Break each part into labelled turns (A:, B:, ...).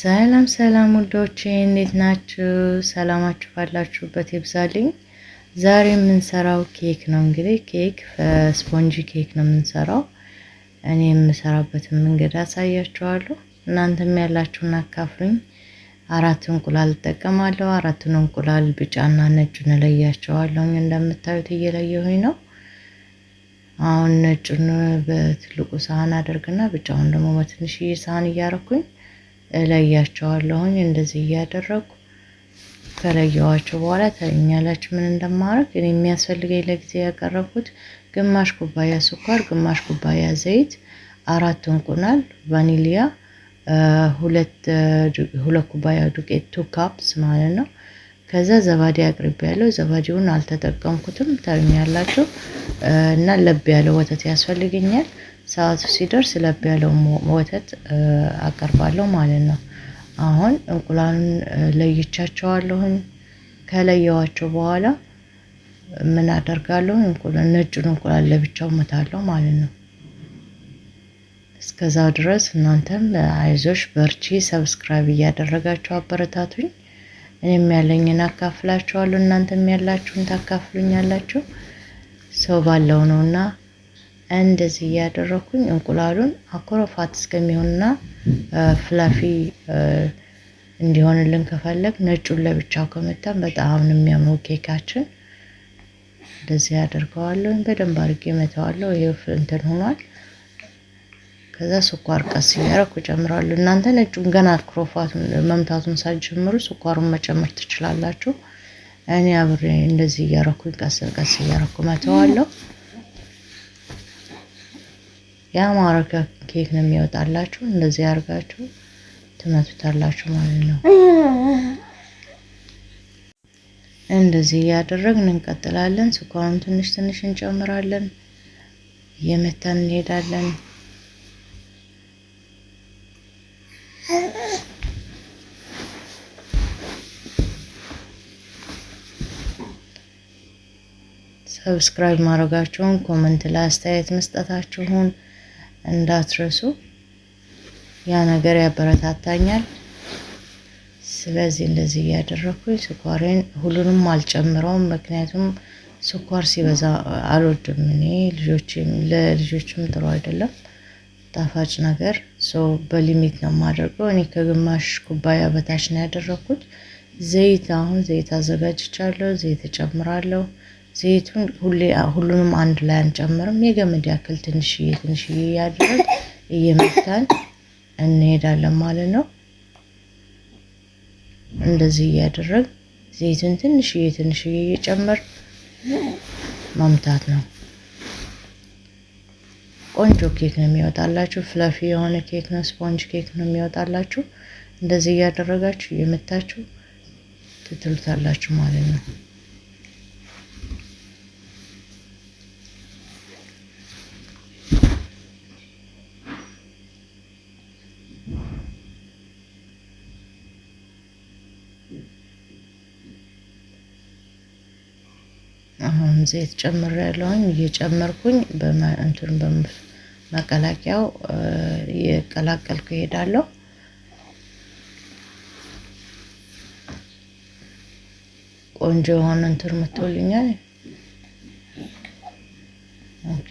A: ሰላም ሰላም ውዶቼ እንዴት ናችሁ? ሰላማችሁ ባላችሁበት ይብዛልኝ። ዛሬ የምንሰራው ኬክ ነው። እንግዲህ ኬክ ስፖንጂ ኬክ ነው የምንሰራው። እኔ የምሰራበትን መንገድ አሳያችኋለሁ። እናንተም ያላችሁን አካፍሉኝ። 4 እንቁላል እጠቀማለሁ። 4ቱን እንቁላል ቢጫና ነጩን እለያቸዋለሁ። እንደምታዩት እየለየሁኝ ነው። አሁን ነጩን በትልቁ ሳህን አደርግና ቢጫውን ደግሞ በትንሽዬ ሳህን እያረኩኝ እለያቸዋለሁኝ። እንደዚህ እያደረኩ ከለየዋቸው በኋላ ታኛላችሁ ምን እንደማረግ። እኔ የሚያስፈልገኝ ለጊዜ ያቀረብኩት ግማሽ ኩባያ ስኳር፣ ግማሽ ኩባያ ዘይት፣ 4 እንቁላል፣ ቫኒሊያ፣ ሁለት ኩባያ ዱቄት 2 ካፕስ ማለት ነው። ከዛ ዘባዴ አቅርቤያለሁ። ዘባዴውን አልተጠቀምኩትም ታኛላችሁ። እና ለብ ያለ ወተት ያስፈልገኛል። ሰዓቱ ሲደርስ ለብ ያለው ወተት አቀርባለሁ ማለት ነው። አሁን እንቁላሉን ለይቻቸዋለሁኝ። ከለየዋቸው በኋላ ምን አደርጋለሁ? ነጩን እንቁላል ለብቻው መታለሁ ማለት ነው። እስከዛው ድረስ እናንተም አይዞሽ በርቺ፣ ሰብስክራይብ እያደረጋችሁ አበረታቱኝ። እኔም ያለኝን አካፍላችኋለሁ፣ እናንተም ያላችሁን ታካፍሉኛላችሁ። ሰው ባለው ነውና እንደዚህ እያደረኩኝ እንቁላሉን አኮረፋት እስከሚሆንና ፍላፊ እንዲሆንልን ከፈለግ ነጩን ለብቻው ከመጣን በጣም ነው የሚያምረው ኬካችን። እንደዚህ አደርገዋለሁ። በደንብ አድርጌ መተዋለሁ። ይሄው እንትን ሆኗል። ከዛ ስኳር ቀስ እያደረኩ ጨምራለሁ። እናንተ ነጩን ገና አኮረፋቱን መምታቱን ሳትጀምሩ ስኳሩን መጨመር ትችላላችሁ። እኔ አብሬ እንደዚህ እያደረኩኝ ቀስ እያደረኩ መተዋለሁ። ያማረ ኬክ ነው የሚወጣላችሁ። እንደዚህ አድርጋችሁ ትመቱታላችሁ ማለት ነው። እንደዚህ እያደረግን እንቀጥላለን። ስኳሩን ትንሽ ትንሽ እንጨምራለን። እየመታን እንሄዳለን። ሰብስክራይብ ማድረጋችሁን፣ ኮሜንት ላይ አስተያየት መስጠታችሁን እንዳትረሱ። ያ ነገር ያበረታታኛል። ስለዚህ እንደዚህ እያደረኩኝ ስኳሬን ሁሉንም አልጨምረውም፣ ምክንያቱም ስኳር ሲበዛ አልወድም እኔ። ለልጆችም ጥሩ አይደለም ጣፋጭ ነገር። በሊሚት ነው የማደርገው። እኔ ከግማሽ ኩባያ በታች ነው ያደረኩት። ዘይት አሁን ዘይት አዘጋጅቻለሁ። ዘይት እጨምራለሁ። ዘይቱን ሁሉንም አንድ ላይ አንጨምርም። የገመድ ያክል ትንሽዬ እያደረግ እየመታን እንሄዳለን ማለት ነው። እንደዚህ እያደረግ ዘይቱን ትንሽዬ እየጨመር ማምታት ነው። ቆንጆ ኬክ ነው የሚወጣላችሁ። ፍላፊ የሆነ ኬክ ነው፣ ስፖንጅ ኬክ ነው የሚወጣላችሁ። እንደዚህ እያደረጋችሁ እየመታችሁ ትትሉታላችሁ ማለት ነው። አሁን ዘይት ጨምሬያለሁኝ። እየጨመርኩኝ በመቀላቀያው እየቀላቀልኩ እሄዳለሁ። ቆንጆ የሆነ እንትን መጥቶልኛል። ኦኬ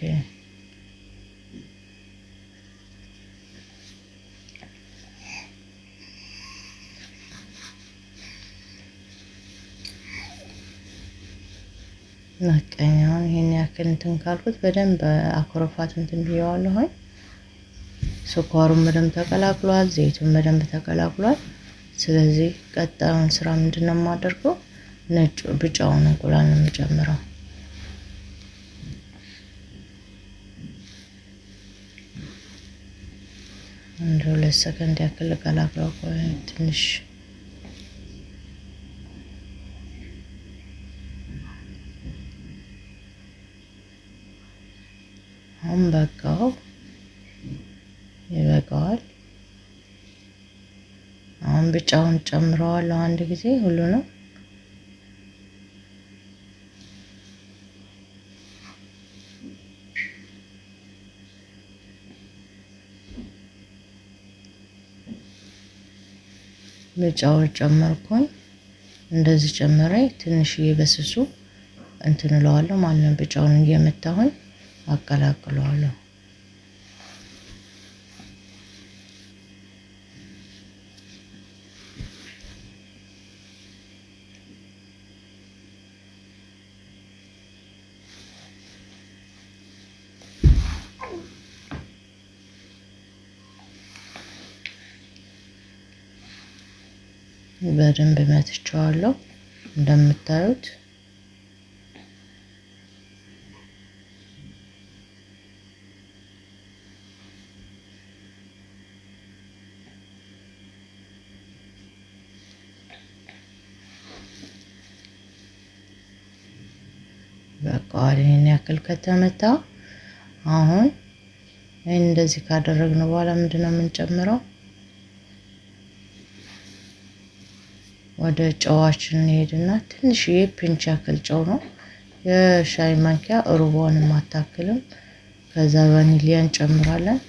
A: መቀኛውን ይሄን ያክል እንትን ካልኩት በደንብ አኮረፋት እንትን ብየዋለሁኝ። ስኳሩን በደንብ ተቀላቅሏል። ዘይቱን በደንብ ተቀላቅሏል። ስለዚህ ቀጣዩን ስራ ምንድነው የማደርገው? ቢጫውን እንቁላል ነው የምጨምረው። አንድ 2 ሰከንድ ያክል ቀላቅለው ትንሽ አሁን በቃው፣ ይበቃዋል። አሁን ቢጫውን ጨምረዋለሁ አንድ ጊዜ ሁሉንም። ብቻው ጨመርኩኝ። እንደዚህ ጨመረ። ትንሽዬ በስሱ እንትን እለዋለሁ ማለት ነው። ብቻውን እየመታሁኝ አቀላቅለዋለሁ። በደንብ መትቼዋለሁ እንደምታዩት። በቃ ይሄን ያክል ከተመታ አሁን ይሄን እንደዚህ ካደረግን በኋላ ምንድነው የምንጨምረው? ወደ ጨዋችን እንሄድና ትንሽዬ ፒንች ያክል ጨው ነው፣ የሻይ ማንኪያ ሩቧን ማታክልም። ከዛ ቫኒሊያ እንጨምራለን።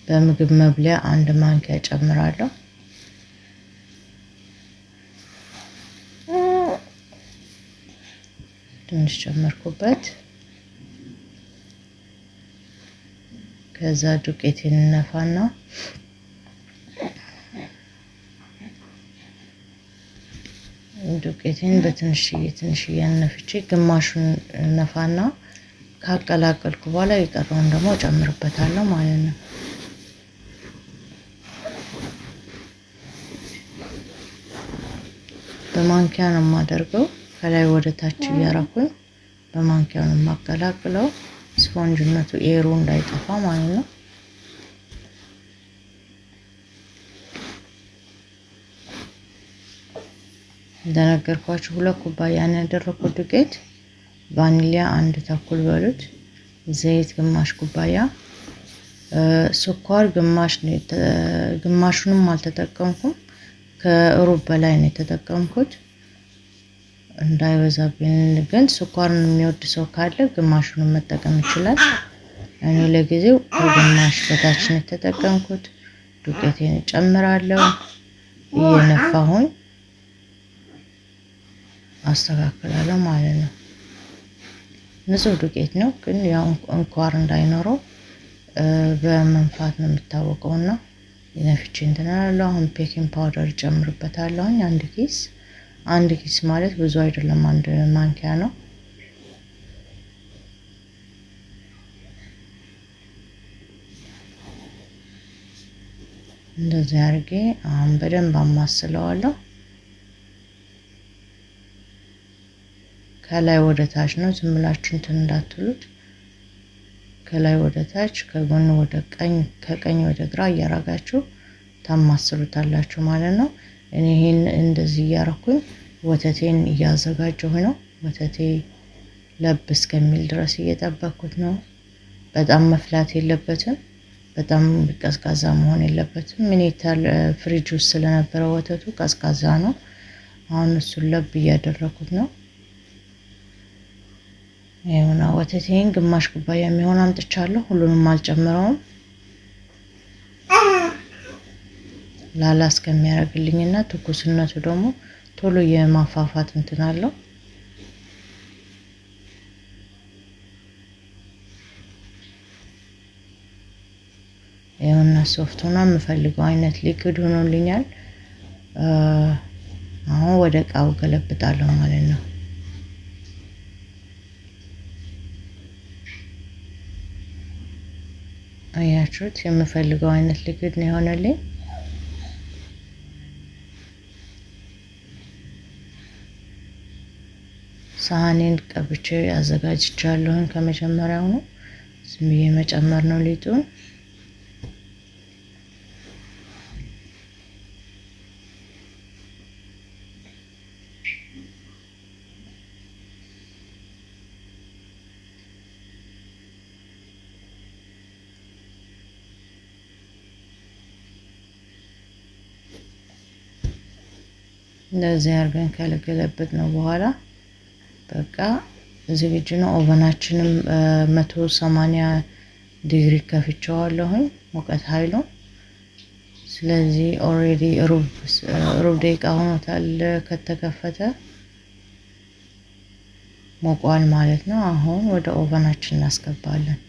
A: በምግብ መብለያ 1 ማንኪያ ጨምራለሁ። ትንሽ ጨመርኩበት። ከዛ ዱቄቴን ነፋና ዱቄቴን በትንሽዬ ነፍቼ ግማሹን ነፋና ካቀላቀልኩ በኋላ የቀረውን ደግሞ ጨምርበታለሁ ማለት ነው። በማንኪያ ነው የማደርገው። ከላይ ወደ ታች እያረኩኝ በማንኪያ ነው የማቀላቅለው፣ ስፖንጅነቱ ኤሩ እንዳይጠፋ ማለት ነው። እንደነገርኳችሁ 2 ኩባያ ነው ያደረኩት ዱቄት። ቫኒሊያ 1 ተኩል በሉት፣ ዘይት ግማሽ ኩባያ፣ ስኳር ግማሹንም አልተጠቀምኩም፣ ከሩብ በላይ ነው የተጠቀምኩት እንዳይበዛብኝ። ግን ስኳርን የሚወድ ሰው ካለ ግማሹንም መጠቀም ይችላል። እኔ ለጊዜው ከግማሽ በታች ነው የተጠቀምኩት። ዱቄቴን ጨምራለሁ እየነፋሁኝ አስተካክላለሁ ማለት ነው። ንጹህ ዱቄት ነው ግን ያው እንኳር እንዳይኖረው በመንፋት ነው የሚታወቀውና የነፍቼ እንትን አለው። አሁን ቤኪንግ ፓውደር ጨምርበታለሁ። አንድ ኪስ ማለት ብዙ አይደለም፣ 1 ማንኪያ ነው። እንደዚህ አድርጌ አሁን በደንብ አማስለዋለሁ። ከላይ ወደ ታች ነው፣ ዝም ብላችሁ እንትን እንዳትሉት። ከላይ ወደ ታች፣ ከጎን ወደ ቀኝ፣ ከቀኝ ወደ ግራ እያረጋችሁ ታማስሉታላችሁ ማለት ነው። እኔ ይሄን እንደዚህ እያረኩኝ ወተቴን እያዘጋጀሁ ነው። ወተቴ ለብ እስከሚል ድረስ እየጠበኩት ነው። በጣም መፍላት የለበትም፣ በጣም ቀዝቃዛ መሆን የለበትም። ምን ይታል ፍሪጅ ውስጥ ስለነበረ ወተቱ ቀዝቃዛ ነው። አሁን እሱን ለብ እያደረኩት ነው። ይሄውና ወተቴን ግማሽ ኩባያ የሚሆን አምጥቻለሁ። ሁሉንም አልጨምረውም ላላ እስከሚያደርግልኝና ትኩስነቱ ደግሞ ቶሎ የማፋፋት እንትን አለው። ይሄውና ሶፍት ሆኖ የምፈልገው አይነት ሊኩድ ሆኖልኛል። አሁን ወደ እቃው ገለብጣለሁ ማለት ነው። አያችሁት? የምፈልገው አይነት ሊኩድ ነው የሆነልኝ። ሳህኔን ቀብቼ አዘጋጅቻለሁ። ከመጀመሪያው ነው ዝም ብዬ መጨመር ነው ሊጡን። እንደዚህ አድርገን ከለገለበት ነው በኋላ በቃ ዝግጁ ነው። ኦቨናችንም 180 ዲግሪ ከፍቼዋለሁኝ ሙቀት ኃይሉን። ስለዚህ ኦሬዲ ሩብ ደቂቃ ሆኖታል ከተከፈተ ሞቋል ማለት ነው። አሁን ወደ ኦቨናችን እናስገባለን።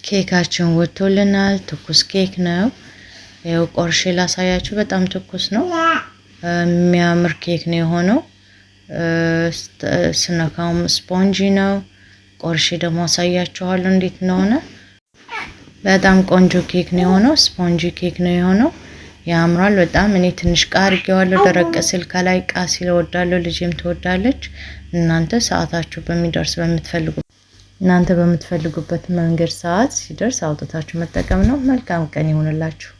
A: ኬካችን ወጥቶልናል። ትኩስ ኬክ ነው። ያው ቆርሼ ላሳያችሁ። በጣም ትኩስ ነው። የሚያምር ኬክ ነው የሆነው። ስነካውም ስፖንጂ ነው። ቆርሼ ደግሞ አሳያችኋለሁ እንዴት እንደሆነ። በጣም ቆንጆ ኬክ ነው የሆነው። ስፖንጂ ኬክ ነው የሆነው። ያምራል በጣም። እኔ ትንሽ ቃርጌዋለሁ። ደረቅ ስል ከላይ ቃ ሲል እወዳለሁ። ልጄም ትወዳለች። እናንተ ሰዓታችሁ በሚደርስ እናንተ በምትፈልጉበት መንገድ ሰዓት ሲደርስ አውጥታችሁ መጠቀም ነው። መልካም ቀን ይሁንላችሁ።